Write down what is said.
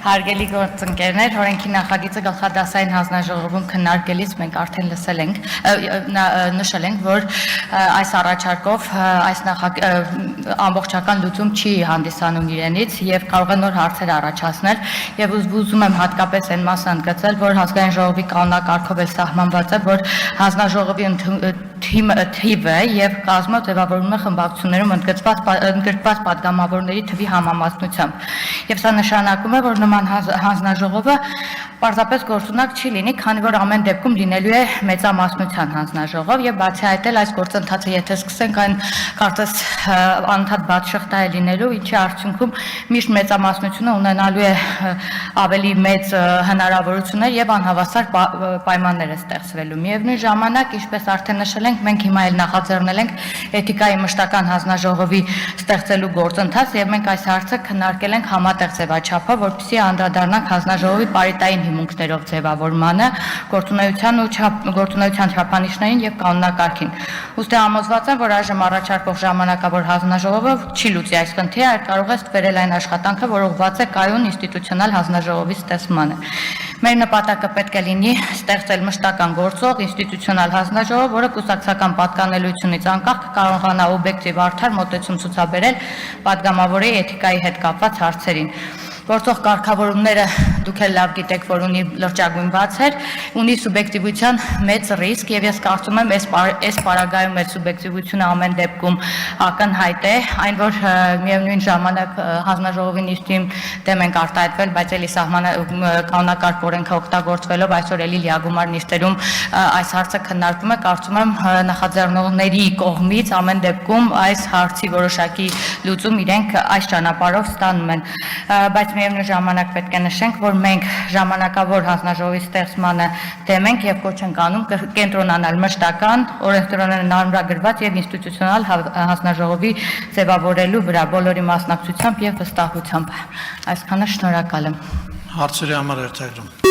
Հարգելի գործընկերներ, օրենքի նախագիծը գլխադասային հանձնաժողովում քննարկելիս մենք արդեն նշել ենք, որ այս առաջարկով այս ամբողջական լուծում չի հանդիսանում իրենից եւ կարող է նոր հարցեր առաջացնել եւ ուզում եմ հատկապես այն մասը ընդգծել, որ հանձնային ժողովի կանոնակարգով էլ սահմանված է, որ հանձնաժողովի թիվը եւ կազմը ձևավորվում է խմբակցություններում ընդգրկված պատգամավորների թվի համամասնությամբ եւ սա նշանակում է, որ նման հանձնաժողովը պարզապես գործունակ չի լինի, քանի որ ամեն դեպքում լինելու է մեծամասնության հանձնաժողով եւ բացի այդ էլ այս գործընթացը եթե սկսենք այն կարծես անընդհատ բաց շղթա է լինելու, ինչի արդյունքում միշտ մեծամասնությունը ունենալու է ավելի մեծ հնարավորություններ եւ անհավասար պայմաններ է ստեղծվելու։ Միևնույն ժամանակ, ինչպես արդեն նշել ենք, մենք հիմա էլ նախաձեռնել ենք էթիկայի մշտական հանձնաժողովի ստեղծելու գործընթաց եւ մենք այս հարցը քննարկել ենք համատեղ ձևաչափով, որպեսզի անդրադառնանք հանձնաժողովի պարիտային հիմունքներով ձևավորմանը, գործունեության չափանիշներին եւ կանոնակարգին։ Ուստի համոզված եմ, որ այժմ առաջարկվող ժամանակավոր հանձնաժողովը չի լուծի այս խնդիրը, այլ կարող է ստվերել այն աշխատանքը, որ ուղղված է կայուն ինստիտուցիոնալ հանձնաժողովի ստեղծմանը։ Մեր նպատակը պետք է լինի ստեղծել մշտական գործող ինստիտուցիոնալ հանձնաժողով, որը կուսակցական պատկանելությունից անկախ կկարողանա օբյեկտիվ արդար մոտեցում ցուցաբերել պատգամավորի էթիկայի հետ կապված հարցերին։ Գործող կարգավորումները դուք էլ լավ գիտեք, որ ունի լրջագույն բացեր, ունի սուբյեկտիվության մեծ ռիսկ եւ ես կարծում եմ այս պարագայում այդ սուբյեկտիվությունը ամեն դեպքում ակնհայտ է, այն որ միևնույն ժամանակ հանձնաժողովի նիստին դեմ ենք արտահայտվել, բայց էլի կանոնակարգ օրենքը օգտագործվելով այսօր էլի լիագումար նիստերում այս հարցը քննարկվում է, կարծում եմ նախաձեռնողների կողմից ամեն դեպքում այս հարցի որոշակի լուծում իրենք այս ճանապարհով ստանում են, բայց միևնույն ժամանակ պետք է նշենք, որ մենք ժամանակավոր հանձնաժողովի ստեղծմանը դեմ ենք եւ կոչ ենք անում կենտրոնանալ մշտական, օրենսդրական ամրագրված եւ ինստիտուցիոնալ հանձնաժողովի ձևավորելու վրա բոլորի մասնակցությամբ եւ վստահությամբ։ Այսքանը, շնորհակալ եմ։ Հարցերի համար երթագրում։